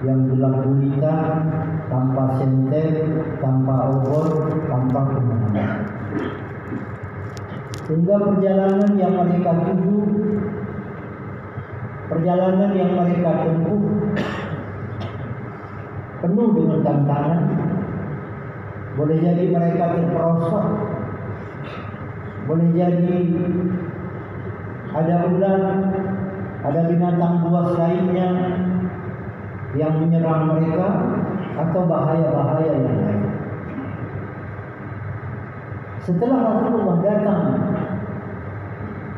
yang gelap gulita, tanpa senter, tanpa obor, tanpa pemahaman. Sehingga perjalanan yang mereka tuju, perjalanan yang mereka tempuh penuh dengan tantangan. Boleh jadi mereka terperosok, boleh jadi ada ular, ada binatang buas lainnya yang menyerang mereka, atau bahaya-bahaya yang lain. Setelah Rasulullah datang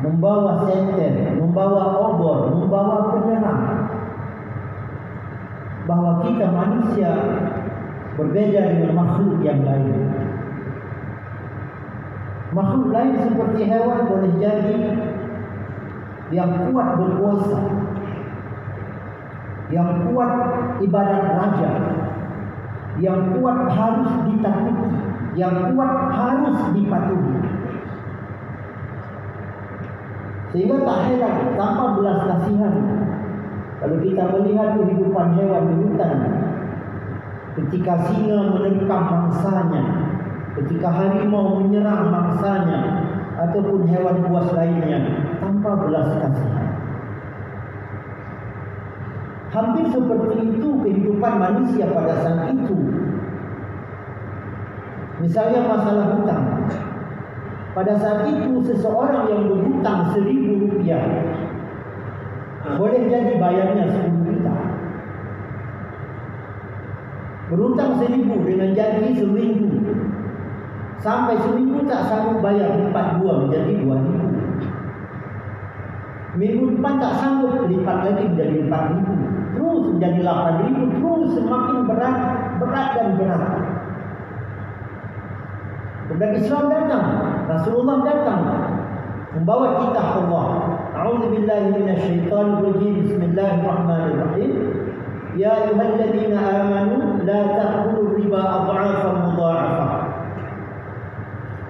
membawa senter, membawa obor, membawa penerang bahwa kita manusia berbeda dengan makhluk yang lain. Makhluk lain seperti hewan boleh jadi yang kuat berkuasa, yang kuat ibarat raja, yang kuat harus ditakuti, yang kuat harus dipatuhi. Sehingga tak heran tanpa belas kasihan kalau kita melihat kehidupan hewan di hutan, ketika singa menerkam mangsanya, ketika harimau menyerang mangsanya, ataupun hewan buas lainnya, tanpa belas kasihan. Hampir seperti itu kehidupan manusia pada saat itu. Misalnya masalah hutang. Pada saat itu seseorang yang berhutang 1.000 rupiah boleh jadi bayarnya 10 juta. Berhutang 1.000 dengan janji seminggu, sampai seminggu tak sanggup bayar, 42 menjadi 2.000. Minggu depan tak sanggup, lipat lagi menjadi 4.000, terus menjadi 8.000, terus semakin berat dan berat. Kemudian Islam datang, Rasulullah datang membawa kitab Allah. A'udzubillahi minasyaitonir rajim. Bismillahirrahmanirrahim. Ya ayyuhalladzina amanu la ta'kulu riba adha'afan mudha'afah.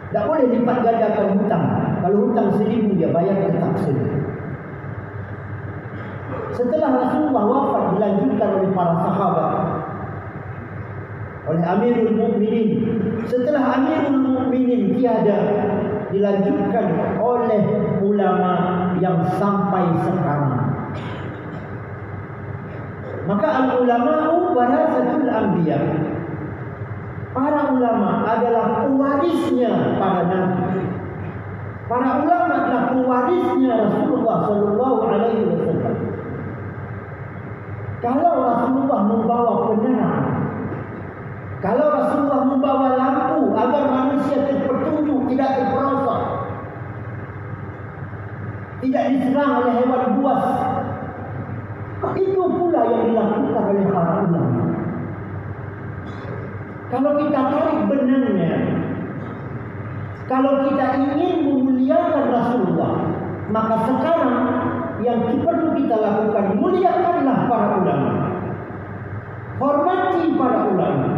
Tak boleh lipat gandakan hutang. Kalau hutang 1.000 dia bayar tetap 1.000. Setelah Rasulullah wafat, dilanjutkan oleh para sahabat, oleh Amirul Mukminin. Setelah Amirul Mukminin tiada, dilanjutkan oleh ulama yang sampai sekarang. Maka al-ulama'u warasatul anbiya. Para ulama adalah pewarisnya para nabi. Para ulama adalah pewarisnya Rasulullah sallallahu alaihi wasallam. Kalau Rasulullah membawa penerang, kalau Rasulullah membawa lampu agar manusia terpetunjuk, tidak terperosok, tidak diserang oleh hewan buas, itu pula yang dilakukan oleh para ulama. Kalau kita tarik benarnya, kalau kita ingin memuliakan Rasulullah, maka sekarang yang perlu kita lakukan, muliakanlah para ulama, hormati para ulama,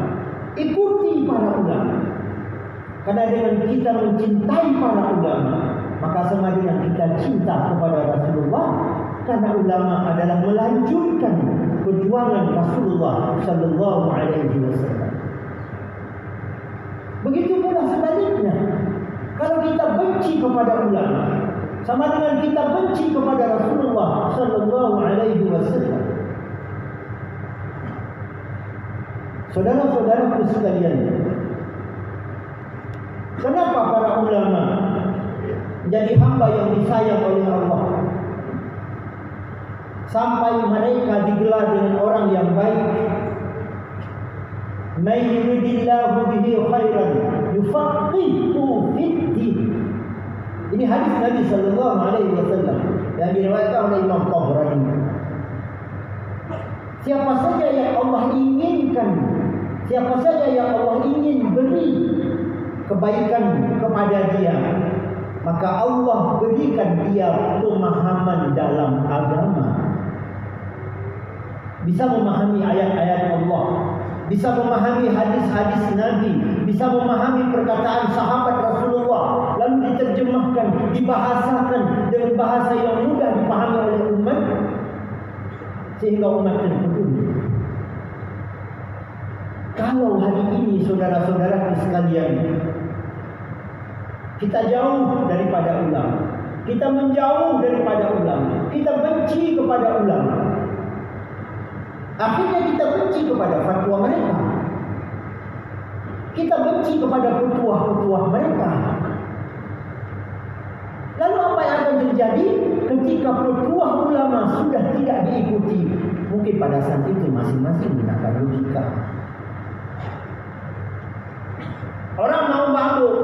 ikuti para ulama. Karena dengan kita mencintai para ulama, maka sama dengan kita cinta kepada Rasulullah. Karena ulama adalah melanjutkan perjuangan Rasulullah sallallahu alaihi wasallam. Begitu pula sebaliknya. Kalau kita benci kepada ulama, sama dengan kita benci kepada Rasulullah sallallahu alaihi wasallam. Saudara-saudaraku sekalian, kenapa para ulama menjadi hamba yang disayang oleh Allah? Sampai mereka digelar dengan orang yang baik. May yuridillahu bihi khairan yufaqihu fid-din. Ini hadis Nabi sallallahu alaihi wasallam yang diriwayatkan oleh Imam Tabrani. Siapa saja yang Allah inginkan, siapa saja yang Allah ingin beri kebaikan kepada dia, maka Allah berikan dia pemahaman dalam agama. Bisa memahami ayat-ayat Allah, bisa memahami hadis-hadis Nabi, bisa memahami perkataan sahabat Rasulullah, lalu diterjemahkan, dibahasakan dengan bahasa yang mudah dipahami oleh umat, sehingga umat terpetunjuk. Kalau hari ini saudara-saudara sekalian, kita jauh daripada ulama, kita menjauh daripada ulama, kita benci kepada ulama, akhirnya kita benci kepada fatwa mereka, kita benci kepada petuah-petuah mereka. Lalu apa yang akan terjadi ketika petuah ulama sudah tidak diikuti? Mungkin pada saat itu masing-masing menggunakan logika. Orang mau mabuk,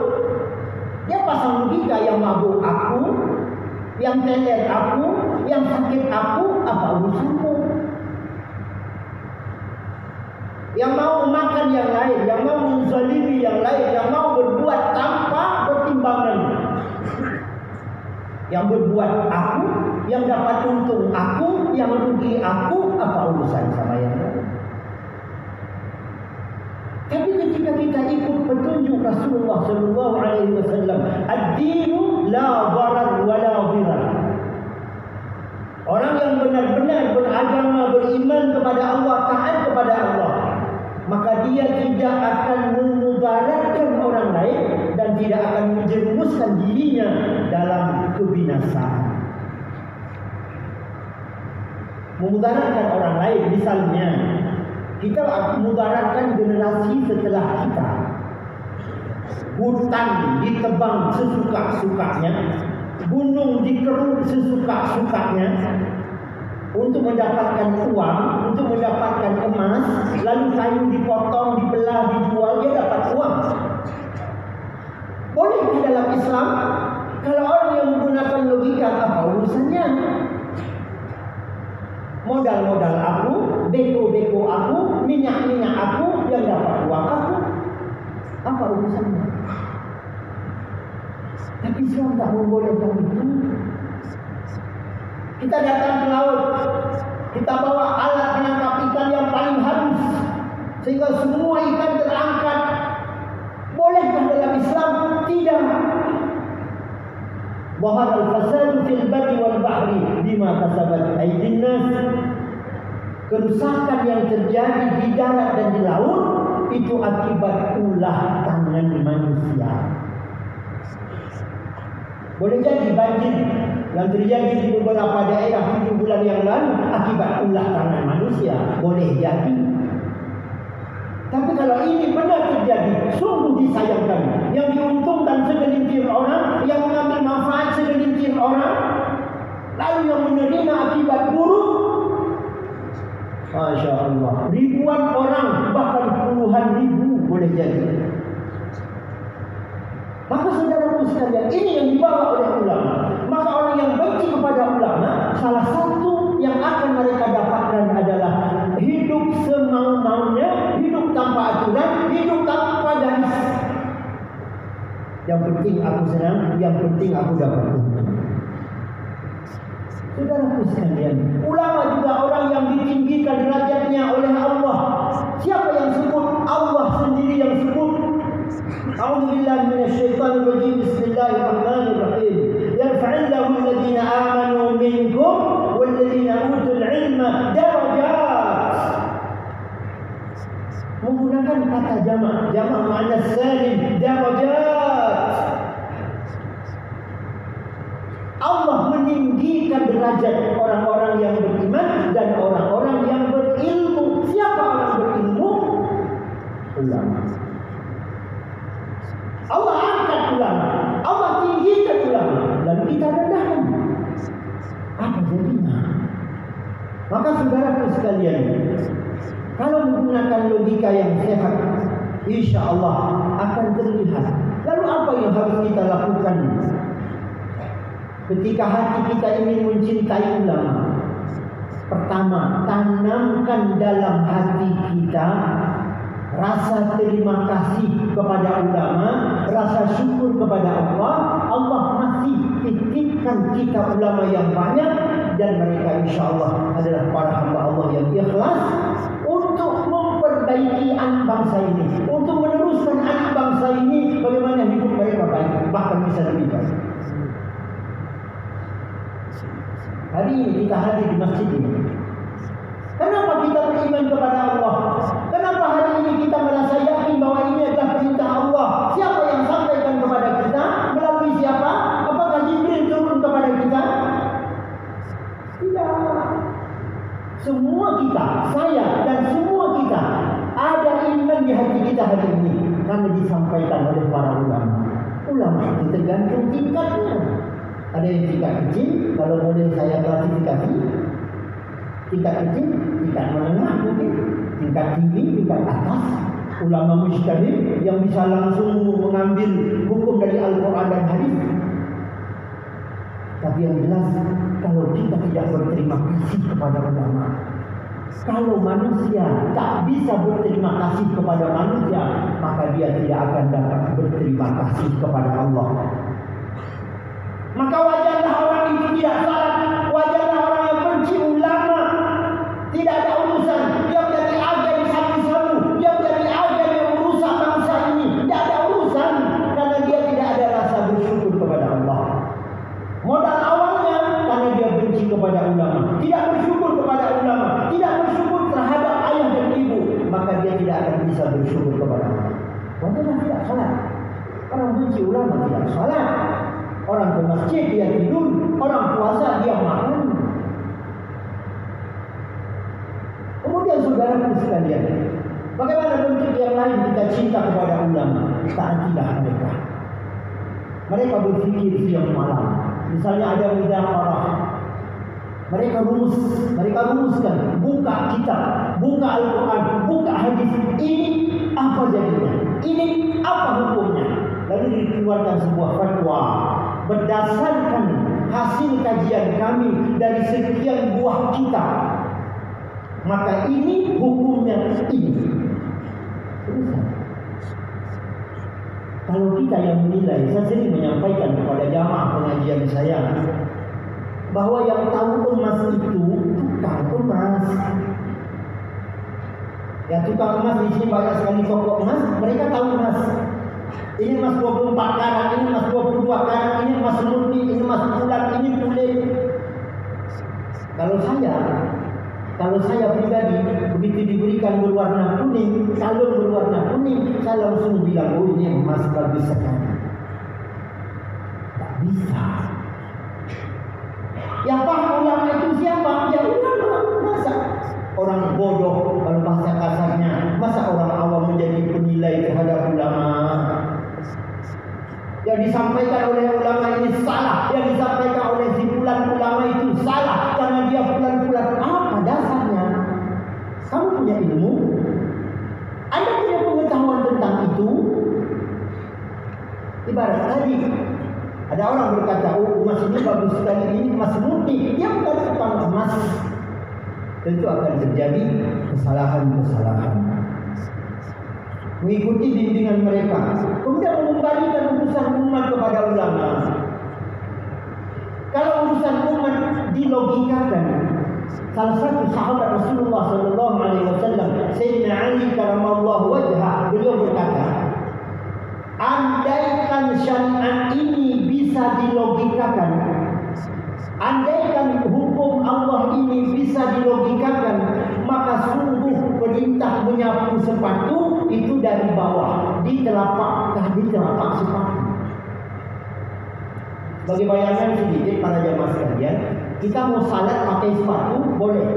dia pasang logika, yang mabuk aku, yang teler aku, yang sakit aku, apa urusanmu? Yang mau makan yang lain, yang mau menzalimi yang lain, yang mau berbuat tanpa pertimbangan, yang berbuat aku, yang dapat untung aku, yang rugi aku, apa urusan sama yang lain? Tapi ketika kita ikut petunjuk Rasulullah sallallahu alaihi wasallam, ad-dinu la dharar wa la dhirar. Orang yang benar-benar beragama, beriman kepada Allah, taat kepada Allah, maka dia tidak akan memudaratkan orang lain dan tidak akan menjerumuskan dirinya dalam kebinasaan. Memudaratkan orang lain, misalnya kita memudaratkan generasi setelah kita. Hutan ditebang sesuka-sukanya, gunung dikeruk sesuka-sukanya untuk mendapatkan uang, untuk mendapatkan emas, lalu kayu dipotong, dibelah, dijual, dia dapat uang. Boleh di dalam Islam? Kalau orang yang menggunakan logika, apa urusannya? Modal-modal aku, beko-beko aku, minyak-minyak aku, yang dapat uang aku, apa urusannya? Tapi Islam tak membolehkan itu. Kita datang ke laut, kita bawa alat penangkap ikan yang paling halus sehingga semua ikan terangkat. Bolehkah dalam Islam? Tidak. Zahara al-fasad fil barri wal bahri bima kasabat aydin nas. Kerusakan yang terjadi di darat dan di laut itu akibat ulah tangan manusia. Boleh jadi banjir yang terjadi di beberapa daerah 7 bulan yang lalu akibat ulah tangan manusia. Boleh jadi. Tapi kalau ini benar terjadi, sungguh disayangkan. Yang diuntungkan segelintir orang, yang mengambil manfaat segelintir orang, lalu yang menerima akibat buruk, Masya Allah, ribuan orang, bahkan puluhan ribu boleh jadi. Maka saudaraku sekalian, ini yang dibawa oleh ulama. Maka orang yang benci kepada ulama, salah satu yang akan mereka dapatkan adalah hidup semau-maunya, hidup tanpa aturan, hidup tanpa garis. Yang penting aku senang, yang penting aku dapat untung. Saudaraku sekalian, ulama juga orang yang ditinggikan derajatnya oleh Allah. Siapa yang sebut? Allah sendiri yang sebut. A'udzubillahi minasyaitonir rajim. Bismillahirrahmanirrahim. Yarfa'illahu alladhina amanu minkum walladhina utul ilma darajat. Menggunakan kata jamak, jamak muannas salim, darajat. Allah meninggikan derajat orang-orang yang beriman dan orang-orang yang berilmu. Siapa orang berilmu? Ulama. Allah angkat ulama, Allah tinggikan ulama, lalu kita rendahkan. Apa jadinya? Maka saudaraku sekalian, kalau menggunakan logika yang sehat, insya Allah akan terlihat. Lalu apa yang harus kita lakukan ketika hati kita ingin mencintai ulama? Pertama, tanamkan dalam hati kita rasa terima kasih kepada ulama, rasa syukur kepada Allah. Allah masih titipkan kita ulama yang banyak, dan mereka insya Allah adalah para hamba Allah yang ikhlas untuk memperbaiki anak bangsa ini, untuk meneruskan anak bangsa ini bagaimana hidup mereka baik, bahkan bisa lebih baik. Hari ini kita hadir di masjid ini. Kenapa kita beriman kepada Allah? Kenapa hari ini kita karena disampaikan oleh para ulama. Ulama itu tergantung tingkatnya. Ada yang tingkat kecil, kalau boleh saya klasifikasi, tingkat kecil, tingkat menengah mungkin, tingkat tinggi, tingkat atas. Ulama mujtahid yang bisa langsung mengambil hukum dari Al-Quran dan hadis. Tapi yang jelas, kalau kita tidak berterima kasih kepada ulama, kalau manusia tak bisa berterima kasih kepada manusia, maka dia tidak akan dapat berterima kasih kepada Allah. Maka wajarlah orang itu tidak salah, wajarlah orang yang benci ulama, tidak ada urusan, dia menjadi agen sabu-sabu, dia menjadi agen yang merusak bangsa ini, tidak ada urusan, karena dia tidak ada rasa bersyukur kepada Allah. Modal awalnya karena dia benci kepada ulama, tidak bersyukur kepada ulama, tidak bersyukur terhadap ayah dan ibu, maka dia tidak akan bisa bersyukur kepada Allah. Wajarlah tidak salat. Orang benci ulama tidak salat. Orang ke masjid dia tidur, orang puasa dia makan. Kemudian saudara sekalian, bagaimana bentuk yang lain kita cinta kepada ulama? Taatilah mereka. Mereka berpikir siang malam. Misalnya ada mudzakarah, mereka rumuskan, buka kitab, buka Al-Quran, buka hadis. Ini apa jadinya? Ini apa hukumnya? Lalu dikeluarkan sebuah fatwa berdasarkan hasil kajian kami dari sekian buah kitab. Maka ini hukumnya ini. Kalau kita yang menilai, saya sering menyampaikan kepada jamaah pengajian saya bahwa yang tahu emas itu tukang emas. Ya, tukang emas di sini banyak sekali toko emas, mereka tahu emas. Ini emas 24 karat, ini emas 22 karat, ini emas murni, ini emas bulat, ini kulit. Kalau saya pribadi begitu diberikan berwarna kuning, kalung berwarna kuning, saya langsung bilang, oh ini emas bagus sekali. Tak bisa. Yang paham ulama itu siapa? Ya ulama. Masa orang bodoh, kalau bahasa kasarnya, masa orang awam menjadi penilai terhadap ulama? Yang disampaikan oleh ulama ini salah, yang disampaikan oleh si fulan ulama itu salah, karena dia fulan-fulan. Apa dasarnya? Kamu punya ilmu? Anda punya pengetahuan tentang itu? Ibarat tadi, ada orang berkata, oh emas ini bagus sekali, ini emas murni. Dia bukan tukang emas. Tentu akan terjadi kesalahan-kesalahan. Mengikuti bimbingan mereka, kemudian mengembalikan urusan umat kepada ulama. Kalau urusan umat dilogikakan, salah satu sahabat Rasulullah SAW, Sayyidina Ali karamallahu wajhah, beliau berkata, andaikan syariat ini bisa dilogikakan, andaikan hukum Allah ini bisa dilogikakan, maka sungguh perintah menyapu sepatu itu dari bawah, di telapak sepatu. Bagi bayangan sedikit para jamaah sekalian, kita mau salat pakai sepatu boleh.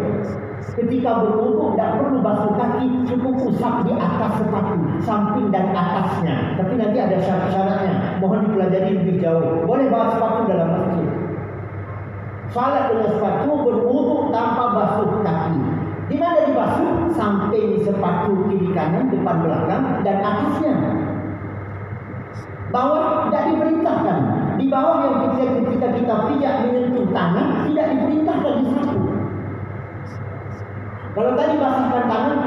Ketika berwudu tidak perlu basuh kaki, cukup usap di atas sepatu, samping dan atasnya. Tapi nanti ada syarat-syaratnya, mohon dipelajari lebih jauh. Boleh bawa sepatu dalam masjid. Salat dengan sepatu, berwudu tanpa basuh kaki. Di mana dibasuh? Samping sepatu kiri kanan, depan belakang, dan atasnya. Bawah tidak diperintahkan. Di bawah yang ketika kita pijak menyentuh tangan, tidak diperintahkan disapu. Kalau tadi basahkan tangan,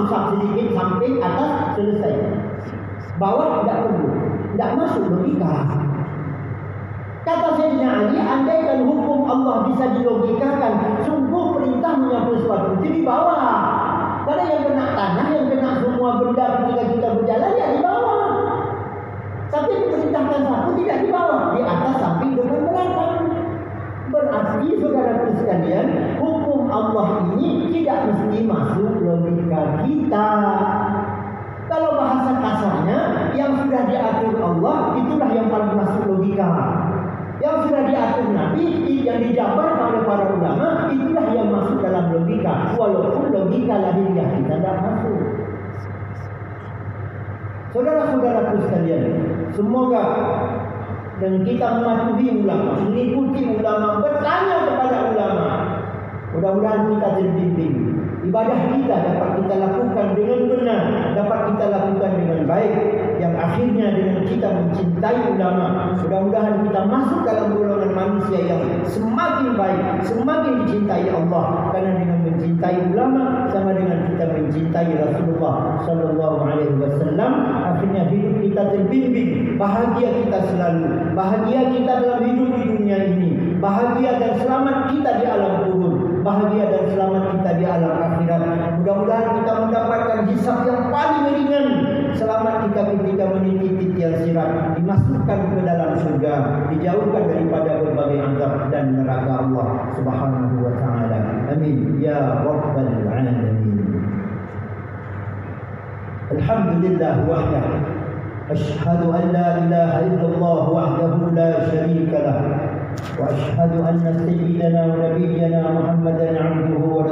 usap sedikit samping atas, selesai. Bawah tidak perlu, tidak masuk logika. Kata Sayyidina Ali, andaikan hukum Allah bisa dilogikakan, sungguh perintah menyapu sepatu itu di bawah. Karena yang kena tanah, yang kena semua benda ketika kita berjalan, ya di bawah. Tapi diperintahkan satu tidak di bawah, di atas, samping, depan, belakang. Berarti saudara sekalian, hukum Allah ini tidak mesti masuk logika kita. Kalau bahasa kasarnya, yang sudah diatur Allah, itulah yang paling masuk logika. Yang sudah diatur Nabi, yang dijabarkan oleh para ulama, itulah yang masuk dalam logika. Walaupun logika lahiriah kita tidak masuk. Saudara-saudaraku sekalian, semoga dan kita mematuhi ulama, mengikuti ulama, bertanya kepada ulama. Mudah-mudahan kita terbimbing. Ibadah kita dapat kita lakukan dengan benar, dapat kita lakukan dengan baik, yang akhirnya dengan kita mencintai ulama. Mudah-mudahan kita masuk dalam golongan manusia yang semakin baik, semakin dicintai Allah. Karena dengan mencintai ulama sama dengan kita mencintai Rasulullah sallallahu alaihi wasallam. Akhirnya hidup kita terbimbing, bahagia kita selalu, bahagia kita dalam hidup di dunia ini, bahagia dan selamat kita di alam kubur, bahagia dan selamat kita di alam akhirat. Mudah-mudahan kita mendapatkan hisab yang paling ringan. Selamat kita ketika meniti titian sirat, dimasukkan ke dalam surga, dijauhkan daripada berbagai azab dan neraka Allah Subhanahu wa taala. Amin ya rabbal alamin. Alhamdulillah wahdah. Asyhadu an la ilaha illallah wahdahu la syarika lah. Wa asyhadu anna sayyidana wa nabiyyana Muhammadan 'abduhu wa